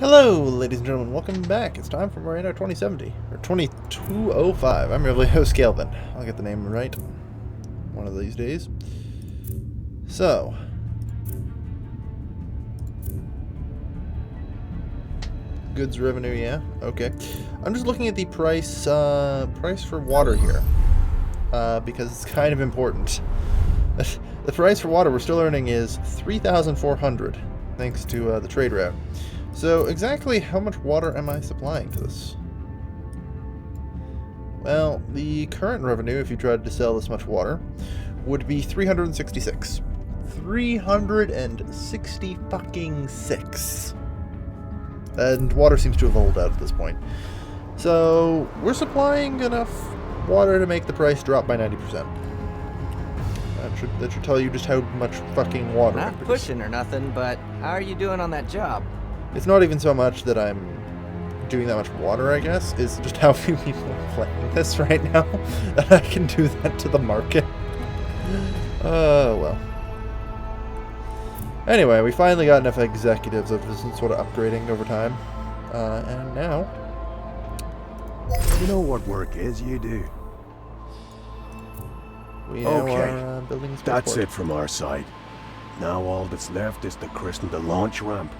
Hello, ladies and gentlemen. Welcome back. It's time for more Anno 2070 or 2205. I'm your host, Calvin. I'll get the name right one of these days. So, goods revenue, yeah, okay. I'm just looking at the price for water here because it's kind of important. The price for water we're still earning is 3,400 thanks to the trade route. So, exactly how much water am I supplying to this? Well, the current revenue, if you tried to sell this much water, would be 366. 360 fucking 6. And water seems to have rolled out at this point. So, we're supplying enough water to make the price drop by 90%. That should tell you just how much fucking water I'm Not pushing or nothing, but how are you doing on that job? It's not even so much that I'm doing that much water, I guess. It's just how few people are playing this right now that I can do that to the market. Well. Anyway, we finally got enough executives of this sort of upgrading over time. And now... You know what work is, you do. We now Okay, are building a that's spaceport. it from our side. Now all that's left is to christen the launch ramp.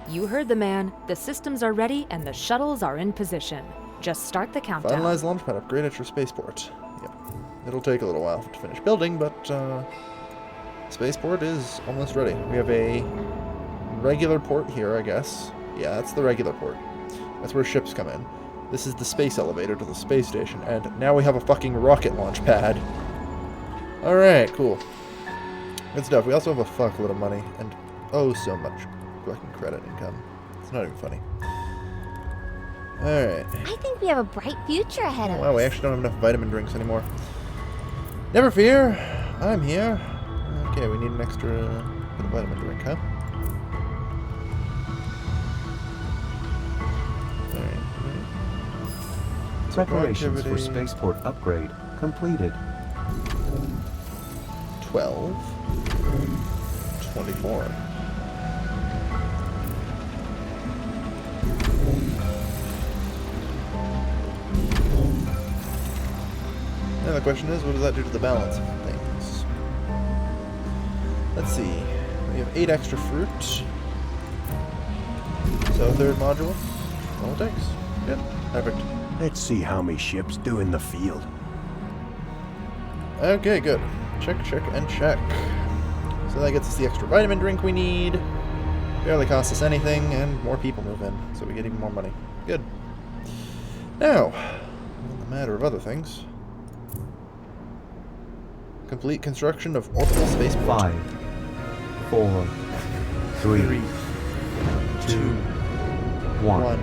You heard the man. The systems are ready and the shuttles are in position. Just start the countdown. Finalize launchpad upgrade at your spaceport. Yep. It'll take a little while to finish building, but spaceport is almost ready. We have a regular port here, I guess. Yeah, that's the regular port. That's where ships come in. This is the space elevator to the space station, and now we have a fucking rocket launch pad. Alright, cool. Good stuff. We also have a fuckload of money, and oh so much fucking credit income. It's not even funny. Alright. I think we have a bright future ahead of us. Wow, we actually don't have enough vitamin drinks anymore. Never fear, I'm here. Okay, we need an extra bit of vitamin drink, huh? Alright. Preparations for spaceport upgrade completed. 12. 24. Now the question is, what does that do to the balance of things? Let's see. We have 8 extra fruit. So third module. All it takes. Good. Perfect. Let's see how many ships do in the field. Okay, good. Check, check, and check. So that gets us the extra vitamin drink we need. Barely costs us anything, and more people move in, so we get even more money. Good. Now, on the matter of other things. Complete construction of orbital spaceport. 5, 4, 3, 2, 1.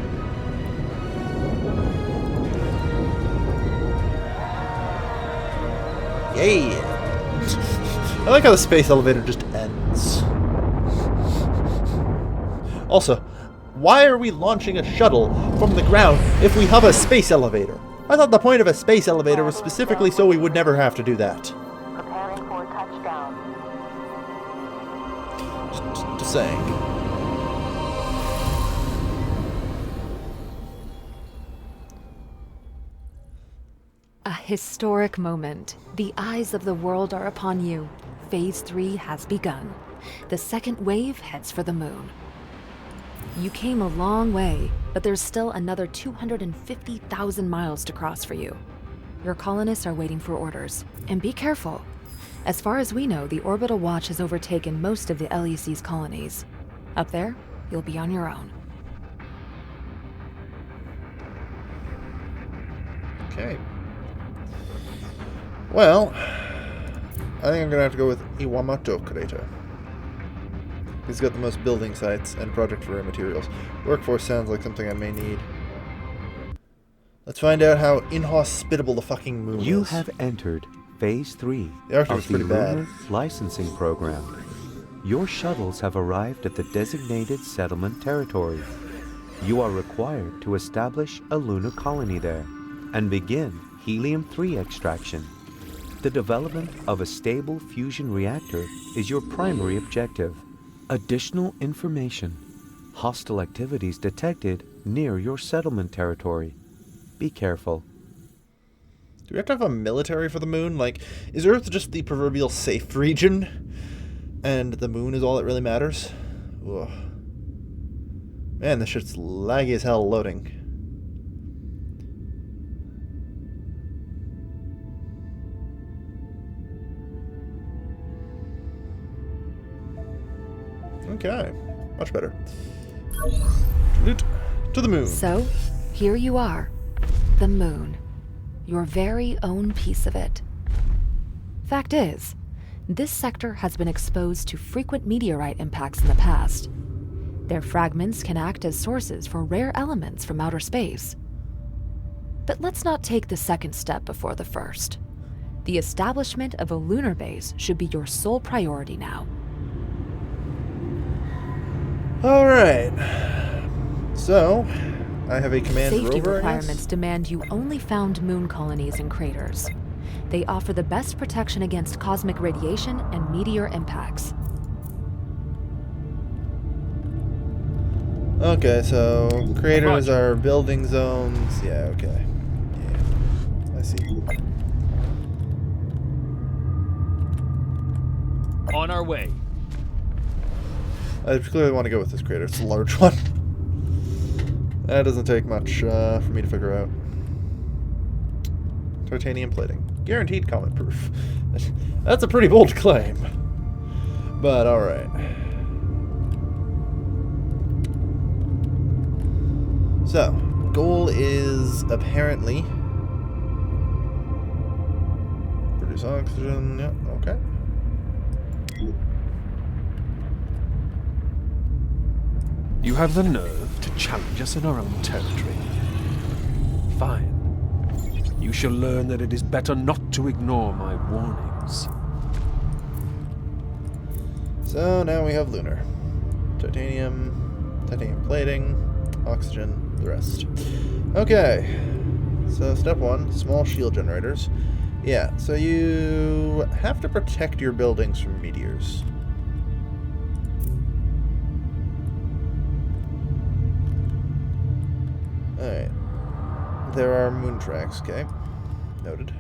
Yeah! I like how the space elevator just ends. Also, why are we launching a shuttle from the ground if we have a space elevator? I thought the point of a space elevator was specifically so we would never have to do that. Preparing for touchdown. Just saying. A historic moment. The eyes of the world are upon you. Phase 3 has begun. The second wave heads for the moon. You came a long way, but there's still another 250,000 miles to cross for you. Your colonists are waiting for orders. And be careful. As far as we know, the Orbital Watch has overtaken most of the LEC's colonies. Up there, you'll be on your own. Okay. Well, I think I'm gonna have to go with Iwamoto Crater. He's got the most building sites and project for materials. Workforce sounds like something I may need. Let's find out how inhospitable the fucking moon is. You have entered Phase 3 The Arctic is of the pretty bad. Lunar licensing program. Your shuttles have arrived at the designated settlement territory. You are required to establish a lunar colony there and begin helium-3 extraction. The development of a stable fusion reactor is your primary objective. Additional information. Hostile activities detected near your settlement territory. Be careful. Do we have to have a military for the moon? Like, is Earth just the proverbial safe region? And the moon is all that really matters? Ugh. Man, this shit's laggy as hell loading. Okay, much better. To the moon. So, here you are. The moon. Your very own piece of it. Fact is, this sector has been exposed to frequent meteorite impacts in the past. Their fragments can act as sources for rare elements from outer space. But let's not take the second step before the first. The establishment of a lunar base should be your sole priority now. Alright. So, I have a command Safety rover, I requirements guess? demand you only found moon colonies and craters. They offer the best protection against cosmic radiation and meteor impacts. Okay, so craters are building zones. Yeah, okay. Yeah, I see. On our way. I clearly want to go with this crater. It's a large one. That doesn't take much for me to figure out. Titanium plating. Guaranteed comet proof. That's a pretty bold claim. But alright. So, goal is apparently produce oxygen. Yeah, okay. You have the nerve to challenge us in our own territory. Fine. You shall learn that it is better not to ignore my warnings. So now we have Lunar. Titanium plating, oxygen, the rest. Okay. So step 1, small shield generators. Yeah, so you have to protect your buildings from meteors. Alright. There are moon tracks, okay. Noted.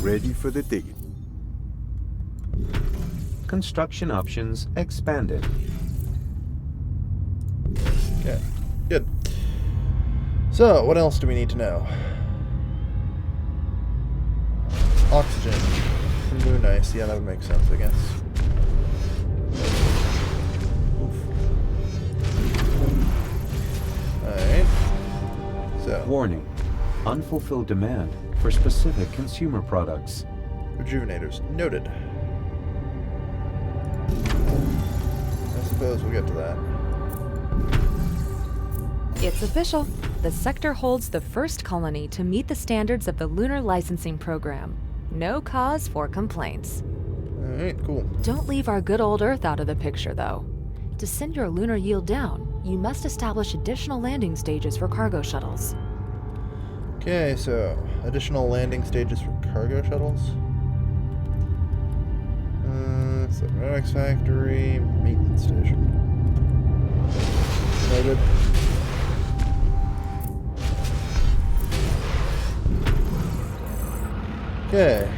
Ready for the digging. Construction options expanded. Okay, good. So, what else do we need to know? Oxygen from moon ice. Yeah, that would make sense, I guess. Alright. So, Warning. Unfulfilled demand for specific consumer products. rejuvenators. Noted. I suppose we'll get to that. It's official. The sector holds the first colony to meet the standards of the Lunar licensing program. No cause for complaints. Alright, cool. Don't leave our good old Earth out of the picture, though. To send your lunar yield down, you must establish additional landing stages for cargo shuttles. Okay, so additional landing stages for cargo shuttles. Cybernetics factory, maintenance station. Noted. Okay.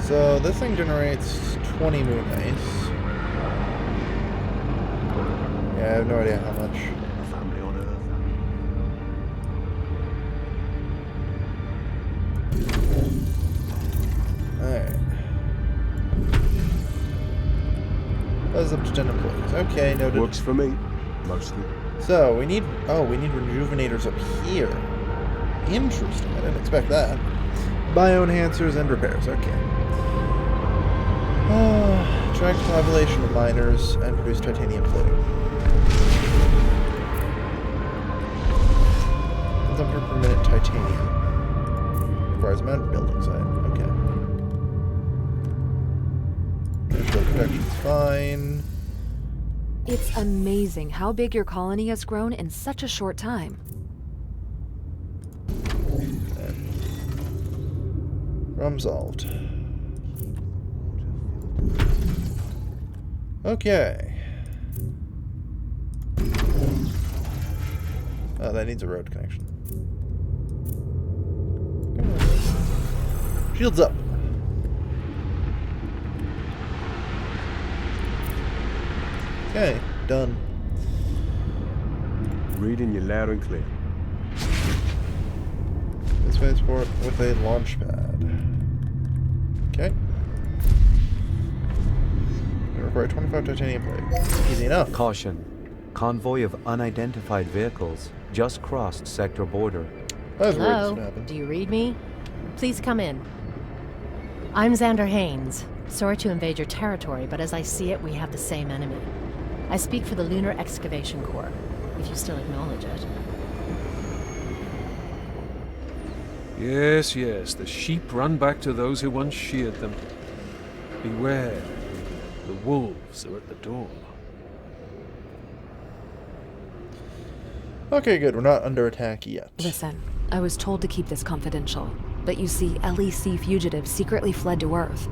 So this thing generates 20 moon ice. Yeah, I have no idea how much. Family on Earth. Alright. That's up to 10 employees. Okay, noted. Works for me, mostly. So, we need rejuvenators up here. Interesting, I didn't expect that. Bioenhancers and repairs, okay. Attract population of miners and produce titanium plating. Consumption per minute titanium. Requires mountain building site, okay. Initial protection's fine. It's amazing how big your colony has grown in such a short time. And Problem solved. Okay. Oh, that needs a road connection. Shields up. Okay, done. Reading you loud and clear. This spaceport with a launch pad. Okay. We require 25 titanium plate. Easy enough. Caution. Convoy of unidentified vehicles just crossed sector border. I was worried this Hello? would happen. Do you read me? Please come in. I'm Xander Haynes. Sorry to invade your territory, but as I see it, we have the same enemy. I speak for the Lunar Excavation Corps, if you still acknowledge it. Yes, yes, the sheep run back to those who once sheared them. Beware, the wolves are at the door. Okay, good. We're not under attack yet. Listen, I was told to keep this confidential, but you see, LEC fugitives secretly fled to Earth.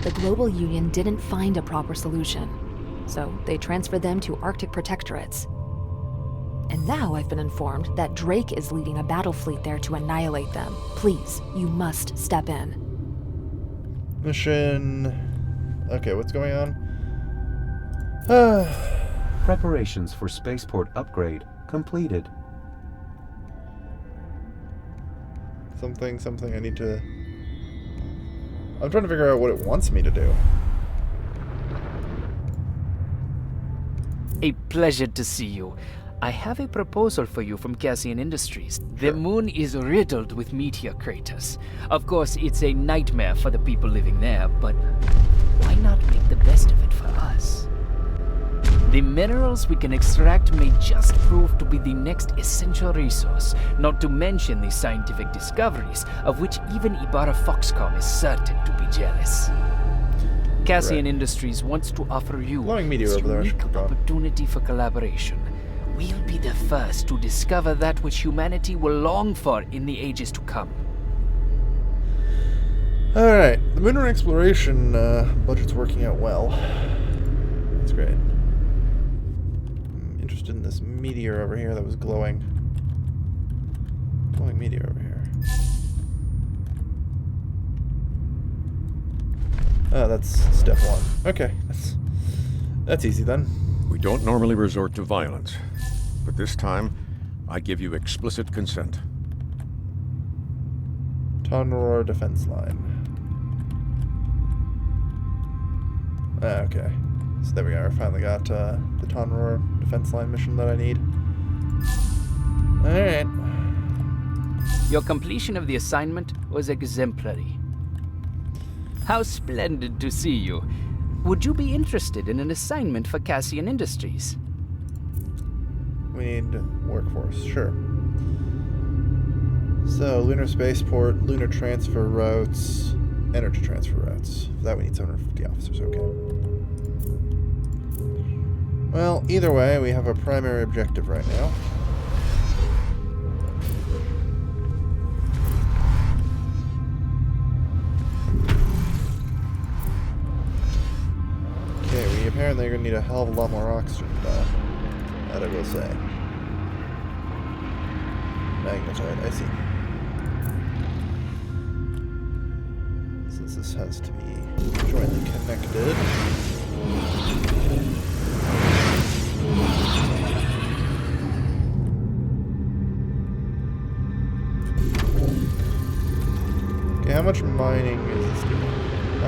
The Global Union didn't find a proper solution, so they transferred them to Arctic protectorates. And now I've been informed that Drake is leading a battle fleet there to annihilate them. Please, you must step in. Mission... Okay, what's going on? Preparations for spaceport upgrade completed. Something I need to... I'm trying to figure out what it wants me to do. A pleasure to see you. I have a proposal for you from Cassian Industries. Sure. The moon is riddled with meteor craters. Of course, it's a nightmare for the people living there, but why not make the best of it for us? The minerals we can extract may just prove to be the next essential resource, not to mention the scientific discoveries, of which even Ibarra Foxcom is certain to be jealous. Cassian Right. Industries wants to offer you Glowing meteor this over there, I unique forgot. opportunity for collaboration. We'll be the first to discover that which humanity will long for in the ages to come. Alright, the lunar exploration budget's working out well. That's great. I'm interested in this meteor over here that was glowing. Glowing meteor over here. Oh, that's step one. Okay, that's easy then. We don't normally resort to violence, but this time, I give you explicit consent. Tonroar defense line. Okay. So there we go. I finally got the Tonroar defense line mission that I need. Alright. Your completion of the assignment was exemplary. How splendid to see you. Would you be interested in an assignment for Cassian Industries? We need workforce. Sure. So, lunar spaceport, lunar transfer routes, energy transfer routes. For that we need 750 officers. Okay. Well, either way, we have a primary objective right now. Okay, we apparently are going to need a hell of a lot more oxygen, though. That I will say. Magnetite, I see. Since this has to be jointly connected. Okay, how much mining is this doing?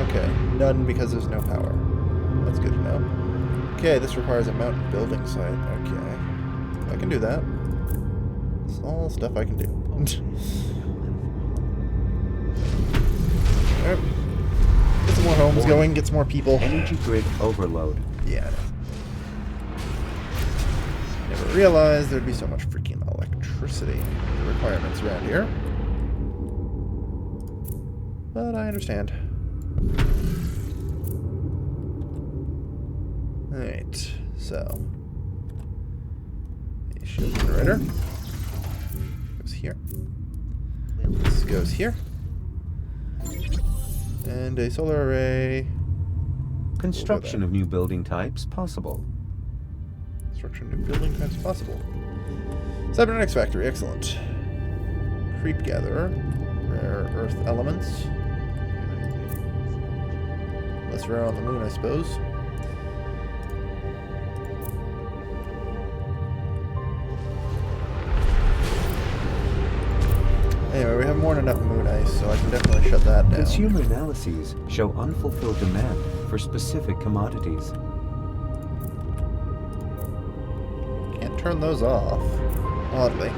Okay, none because there's no power. That's good to know. Okay, this requires a mountain building site. Okay. I can do that. It's all stuff I can do. Alright. Get some more homes going, get some more people. Energy grid overload. Yeah, I know. Never realized there'd be so much freaking electricity requirements around here. But I understand. Alright, so. A shield generator. Goes here. This goes here. And a solar array. Construction of new building types possible. Construction of new building types possible. Cybernetics factory, excellent. Creep gatherer. Rare earth elements. Less rare on the moon, I suppose. Anyway, we have more than enough moon ice, so I can definitely shut that down. Consumer analyses show unfulfilled demand for specific commodities. Can't turn those off, oddly.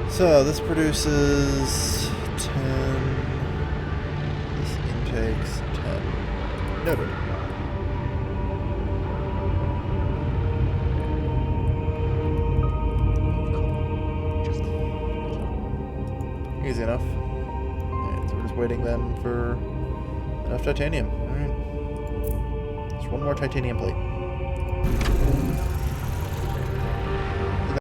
So this produces 10. This intakes 10. Noted. Easy enough. Alright, so we're just waiting then for enough titanium. Alright. Just one more titanium plate.